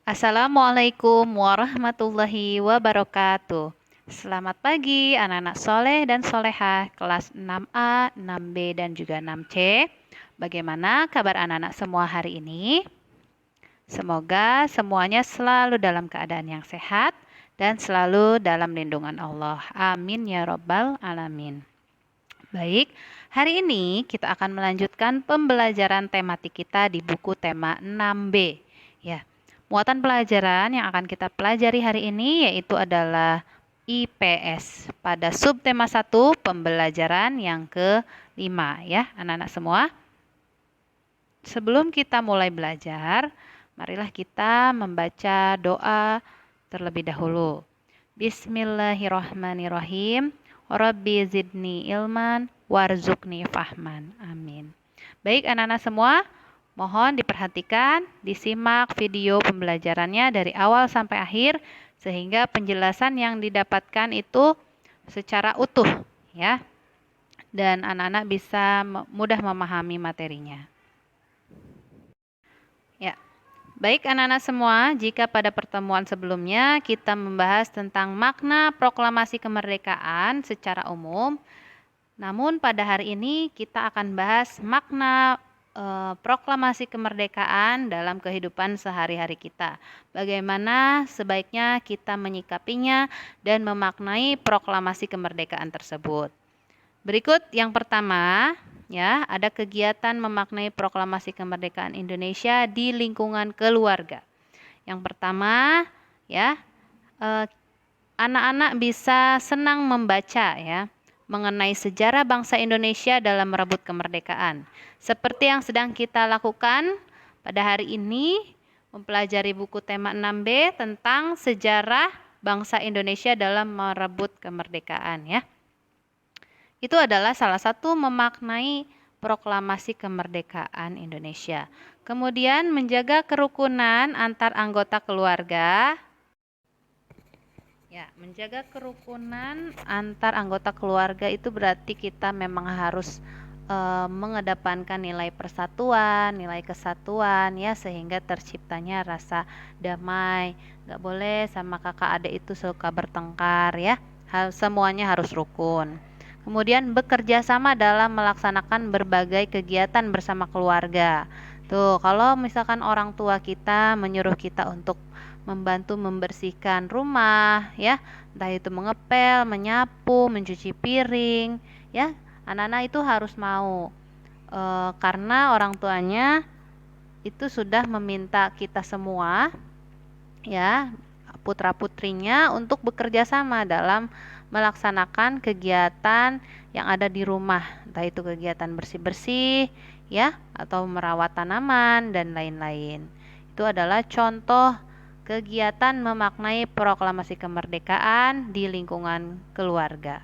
Assalamualaikum warahmatullahi wabarakatuh. Selamat pagi anak-anak soleh dan solehah kelas 6A, 6B, dan juga 6C. Bagaimana kabar anak-anak semua hari ini? Semoga semuanya selalu dalam keadaan yang sehat dan selalu dalam lindungan Allah. Amin ya robbal alamin. Baik, hari ini kita akan melanjutkan pembelajaran tematik kita di buku tema 6B. Ya, muatan pelajaran yang akan kita pelajari hari ini yaitu adalah IPS pada subtema 1 pembelajaran yang ke-5 ya, anak-anak semua. Sebelum kita mulai belajar, marilah kita membaca doa terlebih dahulu. Bismillahirrahmanirrahim. Rabbi zidni ilman warzuqni fahman. Amin. Baik anak-anak semua, mohon diperhatikan, disimak video pembelajarannya dari awal sampai akhir sehingga penjelasan yang didapatkan itu secara utuh ya. Dan anak-anak bisa mudah memahami materinya. Ya. Baik anak-anak semua, jika pada pertemuan sebelumnya kita membahas tentang makna proklamasi kemerdekaan secara umum, namun pada hari ini kita akan bahas makna proklamasi kemerdekaan dalam kehidupan sehari-hari kita. Bagaimana sebaiknya kita menyikapinya dan memaknai proklamasi kemerdekaan tersebut. Berikut yang pertama, ya, ada kegiatan memaknai proklamasi kemerdekaan Indonesia di lingkungan keluarga. Yang pertama, ya, anak-anak bisa senang membaca ya mengenai sejarah bangsa Indonesia dalam merebut kemerdekaan. Seperti yang sedang kita lakukan pada hari ini, mempelajari buku tema 6B tentang sejarah bangsa Indonesia dalam merebut kemerdekaan ya. Itu adalah salah satu memaknai proklamasi kemerdekaan Indonesia. Kemudian menjaga kerukunan antar anggota keluarga. Ya, menjaga kerukunan antar anggota keluarga itu berarti kita memang harus mengedepankan nilai persatuan, nilai kesatuan ya sehingga terciptanya rasa damai. Gak boleh sama kakak adik itu suka bertengkar ya. Semuanya harus rukun. Kemudian bekerja sama dalam melaksanakan berbagai kegiatan bersama keluarga. Tuh, kalau misalkan orang tua kita menyuruh kita untuk membantu membersihkan rumah, ya, entah itu mengepel, menyapu, mencuci piring, ya, anak-anak itu harus mau, karena orang tuanya itu sudah meminta kita semua, ya, putra-putrinya untuk bekerja sama dalam melaksanakan kegiatan yang ada di rumah, entah itu kegiatan bersih-bersih ya atau merawat tanaman dan lain-lain. Itu adalah contoh kegiatan memaknai proklamasi kemerdekaan di lingkungan keluarga.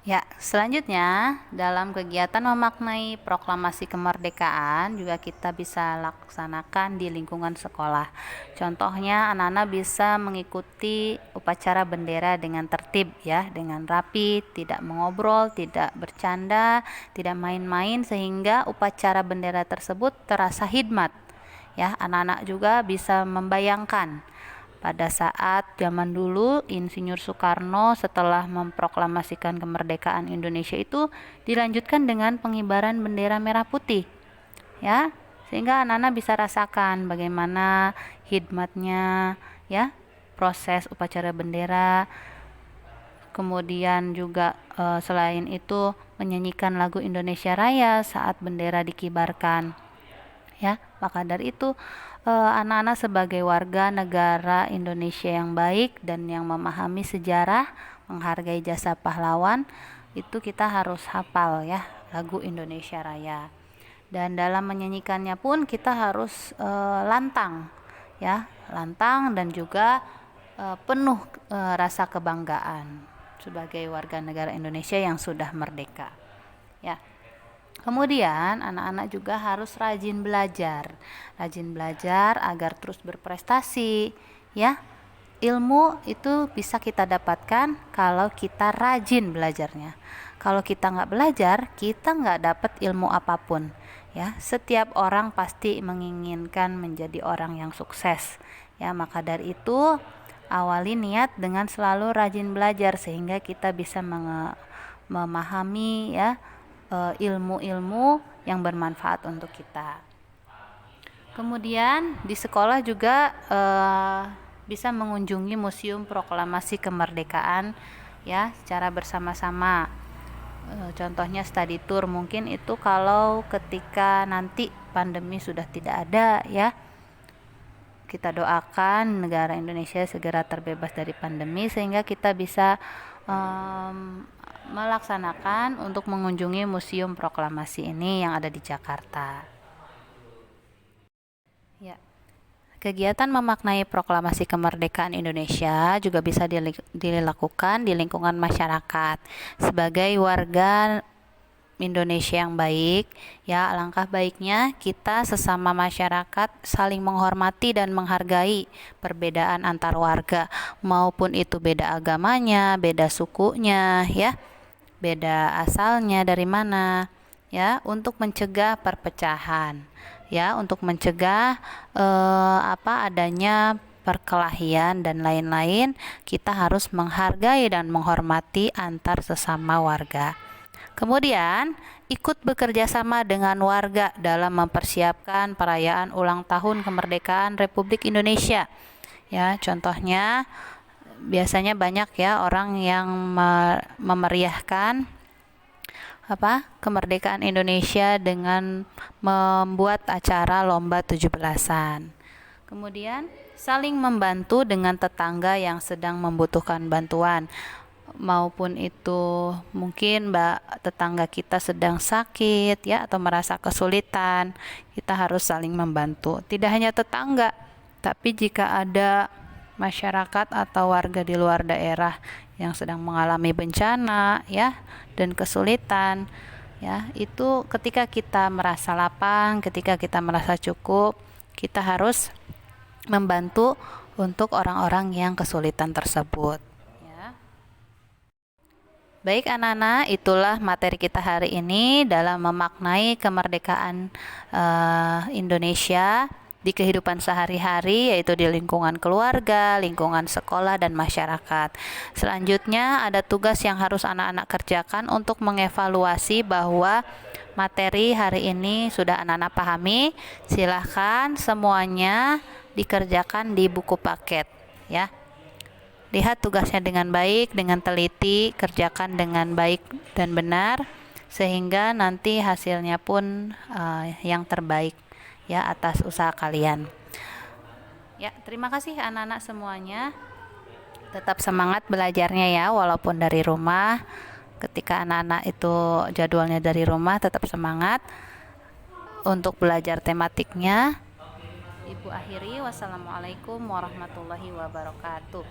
Ya, selanjutnya dalam kegiatan memaknai proklamasi kemerdekaan juga kita bisa laksanakan di lingkungan sekolah. Contohnya anak-anak bisa mengikuti upacara bendera dengan tertib ya, dengan rapi, tidak mengobrol, tidak bercanda, tidak main-main sehingga upacara bendera tersebut terasa hikmat. Ya, anak-anak juga bisa membayangkan pada saat zaman dulu Insinyur Soekarno setelah memproklamasikan kemerdekaan Indonesia itu dilanjutkan dengan pengibaran bendera merah putih ya, sehingga anak-anak bisa rasakan bagaimana hikmatnya ya proses upacara bendera. Kemudian juga selain itu menyanyikan lagu Indonesia Raya saat bendera dikibarkan ya. Maka dari itu anak-anak sebagai warga negara Indonesia yang baik dan yang memahami sejarah, menghargai jasa pahlawan, itu kita harus hafal ya lagu Indonesia Raya. Dan dalam menyanyikannya pun kita harus lantang ya, lantang dan juga penuh rasa kebanggaan sebagai warga negara Indonesia yang sudah merdeka ya. Kemudian anak-anak juga harus rajin belajar agar terus berprestasi ya. Ilmu itu bisa kita dapatkan kalau kita rajin belajarnya. Kalau kita nggak belajar, kita nggak dapat ilmu apapun Ya, setiap orang pasti menginginkan menjadi orang yang sukses. Ya, maka dari itu awali niat dengan selalu rajin belajar sehingga kita bisa memahami ya ilmu-ilmu yang bermanfaat untuk kita. Kemudian di sekolah juga bisa mengunjungi Museum Proklamasi Kemerdekaan ya secara bersama-sama. Contohnya study tour, mungkin itu kalau ketika nanti pandemi sudah tidak ada ya. Kita doakan negara Indonesia segera terbebas dari pandemi sehingga kita bisa melaksanakan untuk mengunjungi Museum Proklamasi ini yang ada di Jakarta. Ya. Kegiatan memaknai proklamasi kemerdekaan Indonesia juga bisa dilakukan di lingkungan masyarakat. Sebagai warga Indonesia yang baik, ya alangkah baiknya kita sesama masyarakat saling menghormati dan menghargai perbedaan antar warga, maupun itu beda agamanya, beda sukunya, ya, beda asalnya dari mana, ya, untuk mencegah perpecahan. Ya, untuk mencegah adanya perkelahian dan lain-lain, kita harus menghargai dan menghormati antar sesama warga. Kemudian, ikut bekerja sama dengan warga dalam mempersiapkan perayaan ulang tahun kemerdekaan Republik Indonesia. Ya, contohnya biasanya banyak ya orang yang memeriahkan kemerdekaan Indonesia dengan membuat acara lomba 17-an. Kemudian saling membantu dengan tetangga yang sedang membutuhkan bantuan, maupun itu mungkin tetangga kita sedang sakit ya atau merasa kesulitan, kita harus saling membantu. Tidak hanya tetangga, tapi jika ada masyarakat atau warga di luar daerah yang sedang mengalami bencana ya dan kesulitan, ya itu ketika kita merasa lapang, ketika kita merasa cukup, kita harus membantu untuk orang-orang yang kesulitan tersebut. Ya. Baik anak-anak, itulah materi kita hari ini dalam memaknai kemerdekaan Indonesia di kehidupan sehari-hari, yaitu di lingkungan keluarga, lingkungan sekolah, dan masyarakat. Selanjutnya ada tugas yang harus anak-anak kerjakan untuk mengevaluasi bahwa materi hari ini sudah anak-anak pahami. Silahkan semuanya dikerjakan di buku paket ya. Lihat tugasnya dengan baik, dengan teliti, kerjakan dengan baik dan benar sehingga nanti hasilnya pun yang terbaik ya atas usaha kalian. Ya, terima kasih anak-anak semuanya. Tetap semangat belajarnya ya walaupun dari rumah. Ketika anak-anak itu jadwalnya dari rumah, tetap semangat untuk belajar tematiknya. Ibu akhiri, wassalamualaikum warahmatullahi wabarakatuh.